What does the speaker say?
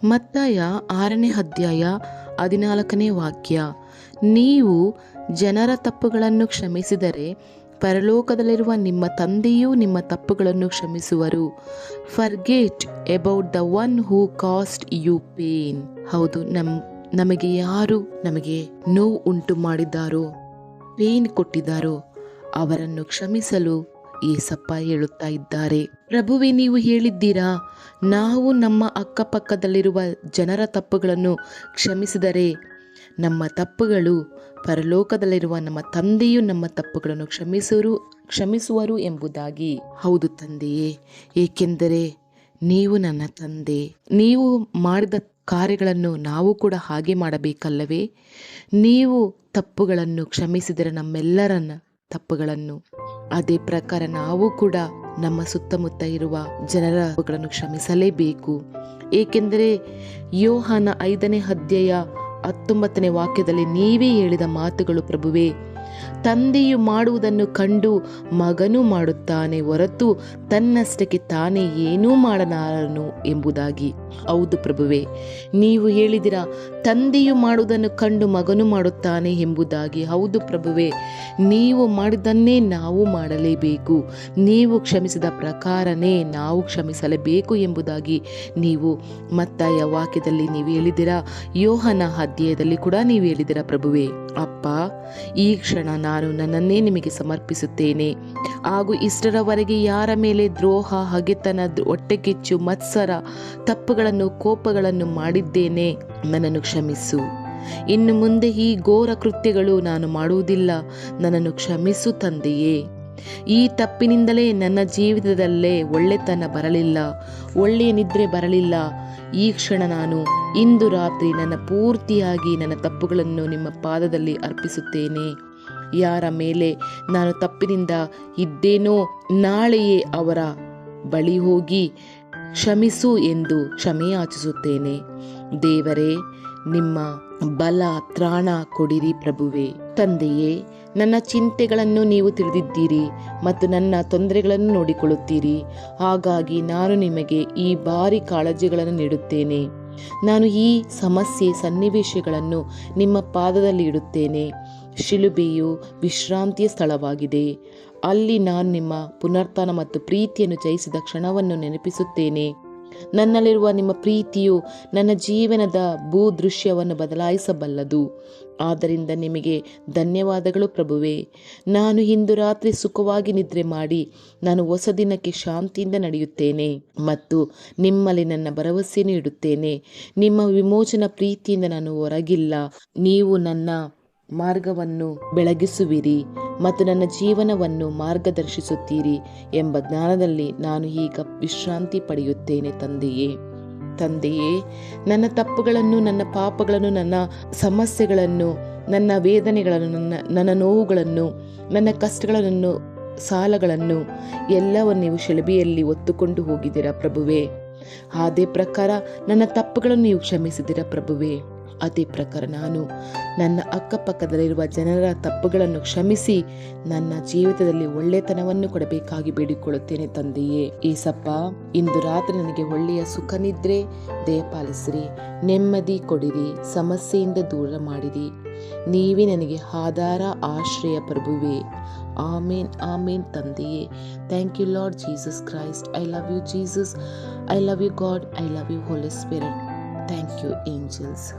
ಮತ್ತಾಯ 6ನೇ ಅಧ್ಯಾಯ 14ನೇ ವಾಕ್ಯ. ನೀವು ಜನರ ತಪ್ಪುಗಳನ್ನು ಕ್ಷಮಿಸಿದರೆ ಪರಲೋಕದಲ್ಲಿರುವ ನಿಮ್ಮ ತಂದೆಯೂ ನಿಮ್ಮ ತಪ್ಪುಗಳನ್ನು ಕ್ಷಮಿಸುವರು. Forget about the one who caused you pain. ಹೌದು, ನಮಗೆ ಯಾರು ನಮಗೆ ನೋವು ಉಂಟು ಮಾಡಿದ್ದಾರೋ, ಪೇನ್ ಕೊಟ್ಟಿದ್ದಾರೋ ಅವರನ್ನು ಕ್ಷಮಿಸಲು ಏಸಪ್ಪ ಹೇಳುತ್ತಾ ಇದ್ದಾರೆ. ಪ್ರಭುವೇ, ನೀವು ಹೇಳಿದ್ದೀರಾ, ನಾವು ನಮ್ಮ ಅಕ್ಕಪಕ್ಕದಲ್ಲಿರುವ ಜನರ ತಪ್ಪುಗಳನ್ನು ಕ್ಷಮಿಸಿದರೆ ನಮ್ಮ ತಪ್ಪುಗಳು ಪರಲೋಕದಲ್ಲಿರುವ ನಮ್ಮ ತಂದೆಯು ನಮ್ಮ ತಪ್ಪುಗಳನ್ನು ಕ್ಷಮಿಸುವರು ಎಂಬುದಾಗಿ. ಹೌದು ತಂದೆಯೇ, ಏಕೆಂದರೆ ನೀವು ನನ್ನ ತಂದೆ. ನೀವು ಮಾಡಿದ ಕಾರ್ಯಗಳನ್ನು ನಾವು ಕೂಡ ಹಾಗೆ ಮಾಡಬೇಕಲ್ಲವೇ? ನೀವು ತಪ್ಪುಗಳನ್ನು ಕ್ಷಮಿಸಿದರೆ ನಮ್ಮೆಲ್ಲರನ್ನ ತಪ್ಪುಗಳನ್ನು, ಅದೇ ಪ್ರಕಾರ ನಾವು ಕೂಡ ನಮ್ಮ ಸುತ್ತಮುತ್ತ ಇರುವ ಜನರ ತಪ್ಪುಗಳನ್ನು ಕ್ಷಮಿಸಲೇಬೇಕು. ಏಕೆಂದರೆ ಯೋಹಾನ 5ನೇ ಅಧ್ಯಾಯ 19ನೇ ವಾಕ್ಯದಲ್ಲಿ ನೀವೇ ಹೇಳಿದ ಮಾತುಗಳು ಪ್ರಭುವೇ, ತಂದೆಯು ಮಾಡುವುದನ್ನು ಕಂಡು ಮಗನು ಮಾಡುತ್ತಾನೆ ಹೊರತು ತನ್ನಷ್ಟಕ್ಕೆ ತಾನೇ ಏನೂ ಮಾಡಲಾರನು ಎಂಬುದಾಗಿ. ಹೌದು ಪ್ರಭುವೇ, ನೀವು ಹೇಳಿದಿರಾ, ತಂದೆಯು ಮಾಡುವುದನ್ನು ಕಂಡು ಮಗನು ಮಾಡುತ್ತಾನೆ ಎಂಬುದಾಗಿ. ಹೌದು ಪ್ರಭುವೇ, ನೀವು ಮಾಡಿದ್ದನ್ನೇ ನಾವು ಮಾಡಲೇಬೇಕು. ನೀವು ಕ್ಷಮಿಸಿದ ಪ್ರಕಾರನೇ ನಾವು ಕ್ಷಮಿಸಲೇಬೇಕು ಎಂಬುದಾಗಿ ನೀವು ಮತ್ತಾಯ ವಾಕ್ಯದಲ್ಲಿ ನೀವು ಹೇಳಿದಿರಾ. ಯೋಹನ ಅಧ್ಯಾಯದಲ್ಲಿ ಕೂಡ ನೀವು ಹೇಳಿದಿರಾ ಪ್ರಭುವೇ. ಅಪ್ಪ, ಈ ಕ್ಷಣ ನಾನು ನನ್ನನ್ನೇ ನಿಮಗೆ ಸಮರ್ಪಿಸುತ್ತೇನೆ. ಹಾಗೂ ಇಷ್ಟರವರೆಗೆ ಯಾರ ಮೇಲೆ ದ್ರೋಹ, ಹಗೆತನ, ಹೊಟ್ಟೆಕಿಚ್ಚು, ಮತ್ಸರ, ತಪ್ಪುಗಳನ್ನು, ಕೋಪಗಳನ್ನು ಮಾಡಿದ್ದೇನೆ, ನನ್ನನ್ನು ಕ್ಷಮಿಸು. ಇನ್ನು ಮುಂದೆ ಈ ಘೋರ ಕೃತ್ಯಗಳು ನಾನು ಮಾಡುವುದಿಲ್ಲ, ನನ್ನನ್ನು ಕ್ಷಮಿಸು ತಂದೆಯೇ. ಈ ತಪ್ಪಿನಿಂದಲೇ ನನ್ನ ಜೀವಿತದಲ್ಲೇ ಒಳ್ಳೆತನ ಬರಲಿಲ್ಲ, ಒಳ್ಳೆಯ ನಿದ್ರೆ ಬರಲಿಲ್ಲ. ಈ ಕ್ಷಣ ನಾನು ಇಂದು ರಾತ್ರಿ ನನ್ನ ಪೂರ್ತಿಯಾಗಿ ನನ್ನ ತಪ್ಪುಗಳನ್ನು ನಿಮ್ಮ ಪಾದದಲ್ಲಿ ಅರ್ಪಿಸುತ್ತೇನೆ. ಯಾರ ಮೇಲೆ ನಾನು ತಪ್ಪಿನಿಂದ ಇದ್ದೇನೋ ನಾಳೆಯೇ ಅವರ ಬಳಿ ಹೋಗಿ ಕ್ಷಮಿಸು ಎಂದು ಕ್ಷಮೆಯಾಚಿಸುತ್ತೇನೆ. ದೇವರೇ, ನಿಮ್ಮ ಬಲ ತ್ರಾಣ ಕೊಡಿರಿ ಪ್ರಭುವೇ. ತಂದೆಯೇ, ನನ್ನ ಚಿಂತೆಗಳನ್ನು ನೀವು ತಿಳಿದಿದ್ದೀರಿ ಮತ್ತು ನನ್ನ ತೊಂದರೆಗಳನ್ನು ನೋಡಿಕೊಳ್ಳುತ್ತೀರಿ. ಹಾಗಾಗಿ ನಾನು ನಿಮಗೆ ಈ ಭಾರಿ ಕಾಳಜಿಗಳನ್ನು ನೀಡುತ್ತೇನೆ. ನಾನು ಈ ಸಮಸ್ಯೆ ಸನ್ನಿವೇಶಗಳನ್ನು ನಿಮ್ಮ ಪಾದದಲ್ಲಿ ಇಡುತ್ತೇನೆ. ಶಿಲುಬೆಯು ವಿಶ್ರಾಂತಿಯ ಸ್ಥಳವಾಗಿದೆ. ಅಲ್ಲಿ ನಾನು ನಿಮ್ಮ ಪುನರುತ್ಥಾನ ಮತ್ತು ಪ್ರೀತಿಯನ್ನು ಜಯಿಸಿದ ಕ್ಷಣವನ್ನು ನೆನಪಿಸುತ್ತೇನೆ. ನನ್ನಲ್ಲಿರುವ ನಿಮ್ಮ ಪ್ರೀತಿಯು ನನ್ನ ಜೀವನದ ಭೂದೃಶ್ಯವನ್ನು ಬದಲಾಯಿಸಬಲ್ಲದು. ಆದ್ದರಿಂದ ನಿಮಗೆ ಧನ್ಯವಾದಗಳು ಪ್ರಭುವೇ. ನಾನು ಇಂದು ರಾತ್ರಿ ಸುಖವಾಗಿ ನಿದ್ರೆ ಮಾಡಿ ನಾನು ಹೊಸ ದಿನಕ್ಕೆ ಶಾಂತಿಯಿಂದ ನಡೆಯುತ್ತೇನೆ ಮತ್ತು ನಿಮ್ಮಲ್ಲಿ ನನ್ನ ಭರವಸೆಯನ್ನು ಇಡುತ್ತೇನೆ. ನಿಮ್ಮ ವಿಮೋಚನಾ ಪ್ರೀತಿಯಿಂದ ನಾನು ಹೊರಗಿಲ್ಲ. ನೀವು ನನ್ನ ಮಾರ್ಗವನ್ನು ಬೆಳಗಿಸುವಿರಿ ಮತ್ತು ನನ್ನ ಜೀವನವನ್ನು ಮಾರ್ಗದರ್ಶಿಸುತ್ತೀರಿ ಎಂಬ ಜ್ಞಾನದಲ್ಲಿ ನಾನು ಈಗ ವಿಶ್ರಾಂತಿ ಪಡೆಯುತ್ತೇನೆ ತಂದೆಯೇ, ನನ್ನ ತಪ್ಪುಗಳನ್ನು, ನನ್ನ ಪಾಪಗಳನ್ನು, ನನ್ನ ಸಮಸ್ಯೆಗಳನ್ನು, ನನ್ನ ವೇದನೆಗಳನ್ನು, ನನ್ನ ನೋವುಗಳನ್ನು, ನನ್ನ ಕಷ್ಟಗಳನ್ನು, ಸಾಲಗಳನ್ನು ಎಲ್ಲವನ್ನು ನೀವು ಶಿಲುಬೆಯಲ್ಲಿ ಹೊತ್ತುಕೊಂಡು ಹೋಗಿದ್ದೀರಾ ಪ್ರಭುವೇ. ಅದೇ ಪ್ರಕಾರ ನನ್ನ ತಪ್ಪುಗಳನ್ನು ನೀವು ಕ್ಷಮಿಸಿದ್ದೀರಾ ಪ್ರಭುವೇ. ಅದೇ ಪ್ರಕಾರ ನಾನು ನನ್ನ ಅಕ್ಕಪಕ್ಕದಲ್ಲಿರುವ ಜನರ ತಪ್ಪುಗಳನ್ನು ಕ್ಷಮಿಸಿ ನನ್ನ ಜೀವಿತದಲ್ಲಿ ಒಳ್ಳೆತನವನ್ನು ಕೊಡಬೇಕಾಗಿ ಬೇಡಿಕೊಳ್ಳುತ್ತೇನೆ ತಂದೆಯೇ. ಏಸಪ್ಪ, ಇಂದು ರಾತ್ರಿ ನನಗೆ ಒಳ್ಳೆಯ ಸುಖ ನಿದ್ರೆ ದಯಪಾಲಿಸಿರಿ, ನೆಮ್ಮದಿ ಕೊಡಿರಿ, ಸಮಸ್ಯೆಯಿಂದ ದೂರ ಮಾಡಿರಿ. ನೀವೇ ನನಗೆ ಆಧಾರ, ಆಶ್ರಯ ಪ್ರಭುವೇ. ಆಮೇನ್, ಆಮೇನ್ ತಂದೆಯೇ. Thank you Lord Jesus Christ. I love you Jesus. I love you God. I love you Holy Spirit. Thank you angels.